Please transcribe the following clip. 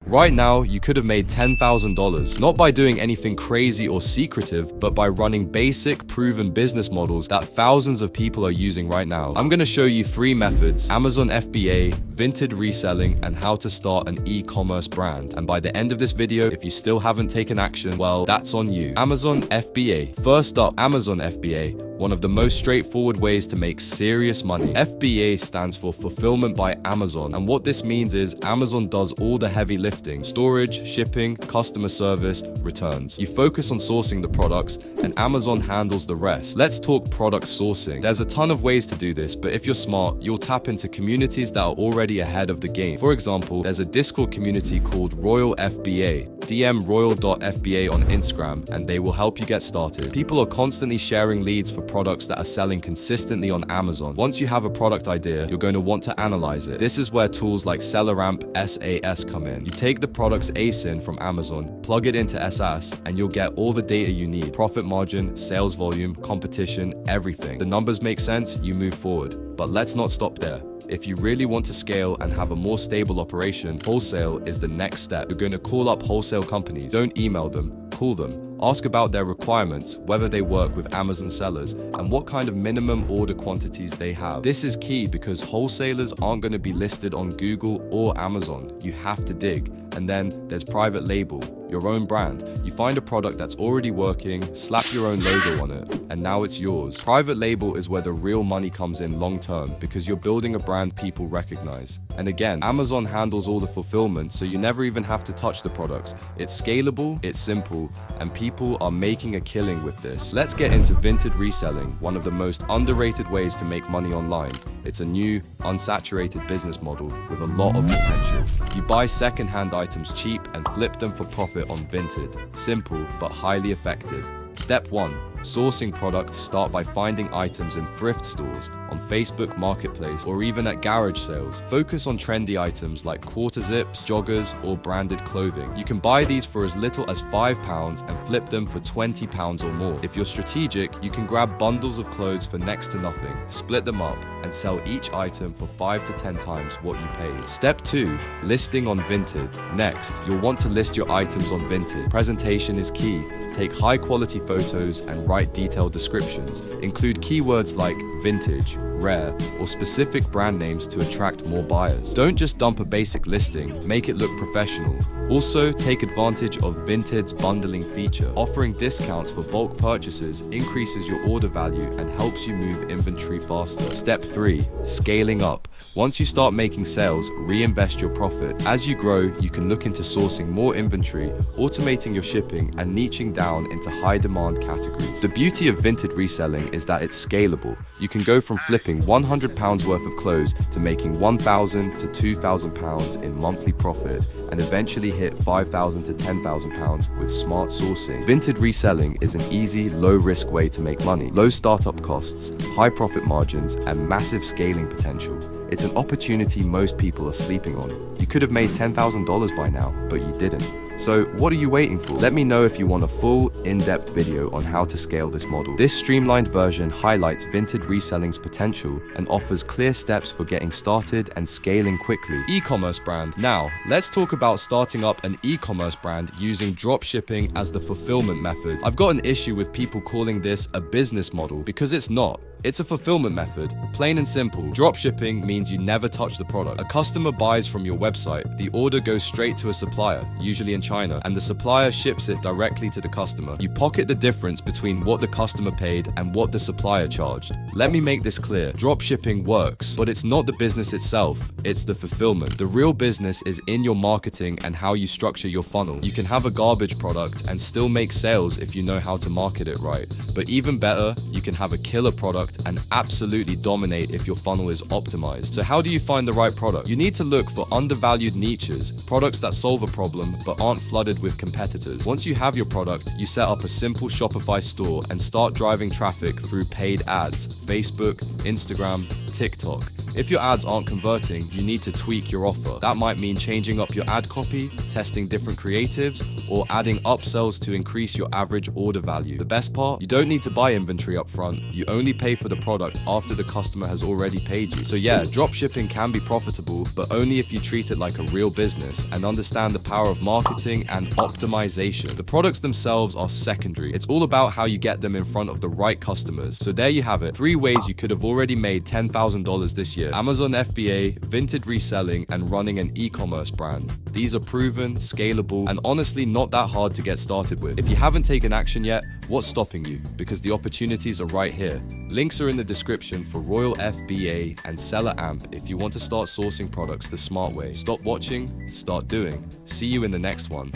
Right now, you could have made $10,000, not by doing anything crazy or secretive, but by running basic, proven business models that thousands of people are using right now. I'm gonna show you 3 methods: Amazon FBA, Vinted reselling, and how to start an e-commerce brand. And by the end of this video, if you still haven't taken action, well, that's on you. Amazon FBA. First up, Amazon FBA. One of the most straightforward ways to make serious money. FBA stands for Fulfillment by Amazon, and what this means is Amazon does all the heavy lifting: storage, shipping, customer service, returns. You focus on sourcing the products, and Amazon handles the rest. Let's talk product sourcing. There's a ton of ways to do this, but if you're smart, you'll tap into communities that are already ahead of the game. For example, there's a Discord community called Royal FBA. DM royal.fba on Instagram and they will help you get started. People are constantly sharing leads for products that are selling consistently on Amazon. Once you have a product idea, you're going to want to analyze it. This is where tools like Amp SAS come in. You take the product's ASIN from Amazon, plug it into SAS, and you'll get all the data you need: profit margin, sales volume, competition, everything. The numbers make sense, you move forward. But let's not stop there. If you really want to scale and have a more stable operation, wholesale is the next step. You're going to call up wholesale companies. Don't email them, call them. Ask about their requirements, whether they work with Amazon sellers, and what kind of minimum order quantities they have. This is key because wholesalers aren't going to be listed on Google or Amazon. You have to dig. And then there's private label, your own brand. You find a product that's already working, slap your own logo on it, and now it's yours. Private label is where the real money comes in long term because you're building a brand people recognize. And again, Amazon handles all the fulfillment, so you never even have to touch the products. It's scalable, it's simple, and people are making a killing with this. Let's get into Vinted reselling, one of the most underrated ways to make money online. It's a new, unsaturated business model with a lot of potential. You buy second-hand items cheap and flip them for profit on Vinted. Simple, but highly effective. Step 1. Sourcing products. Start by finding items in thrift stores, on Facebook Marketplace, or even at garage sales. Focus on trendy items like quarter zips, joggers, or branded clothing. You can buy these for as little as £5 and flip them for £20 or more. If you're strategic, you can grab bundles of clothes for next to nothing, split them up, and sell each item for 5 to 10 times what you paid. Step 2. Listing on Vinted. Next, you'll want to list your items on Vinted. Presentation is key. Take high-quality photos and write detailed descriptions. Include keywords like vintage, rare, or specific brand names to attract more buyers. Don't just dump a basic listing, make it look professional. Also, take advantage of Vinted's bundling feature. Offering discounts for bulk purchases increases your order value and helps you move inventory faster. Step 3. Scaling up. Once you start making sales, reinvest your profits. As you grow, you can look into sourcing more inventory, automating your shipping, and niching down into high-demand categories. The beauty of Vinted reselling is that it's scalable. You can go from flipping £100 worth of clothes to making £1,000 to £2,000 in monthly profit, and eventually hit £5,000 to £10,000 with smart sourcing. Vinted reselling is an easy, low-risk way to make money. Low startup costs, high profit margins, and massive scaling potential. It's an opportunity most people are sleeping on. You could have made $10,000 by now, but you didn't. So what are you waiting for? Let me know if you want a full, in-depth video on how to scale this model. This streamlined version highlights Vinted reselling's potential and offers clear steps for getting started and scaling quickly. E-commerce brand. Now, let's talk about starting up an e-commerce brand using dropshipping as the fulfillment method. I've got an issue with people calling this a business model because it's not. It's a fulfillment method, plain and simple. Dropshipping means you never touch the product. A customer buys from your website, the order goes straight to a supplier, usually in China, and the supplier ships it directly to the customer. You pocket the difference between what the customer paid and what the supplier charged. Let me make this clear. Dropshipping works, but it's not the business itself, it's the fulfillment. The real business is in your marketing and how you structure your funnel. You can have a garbage product and still make sales if you know how to market it right. But even better, you can have a killer product and absolutely dominate if your funnel is optimized. So how do you find the right product? You need to look for undervalued niches, products that solve a problem but aren't flooded with competitors. Once you have your product, you set up a simple Shopify store and start driving traffic through paid ads, Facebook, Instagram, TikTok. If your ads aren't converting, you need to tweak your offer. That might mean changing up your ad copy, testing different creatives, or adding upsells to increase your average order value. The best part? You don't need to buy inventory up front. You only pay for the product after the customer has already paid you. So yeah, dropshipping can be profitable, but only if you treat it like a real business and understand the power of marketing and optimization. The products themselves are secondary. It's all about how you get them in front of the right customers. So there you have it. 3 ways you could have already made $10,000 this year. Amazon FBA, Vinted reselling, and running an e-commerce brand. These are proven, scalable, and honestly not that hard to get started with. If you haven't taken action yet, what's stopping you? Because the opportunities are right here. Links are in the description for Royal FBA and Seller Amp if you want to start sourcing products the smart way. Stop watching, start doing. See you in the next one.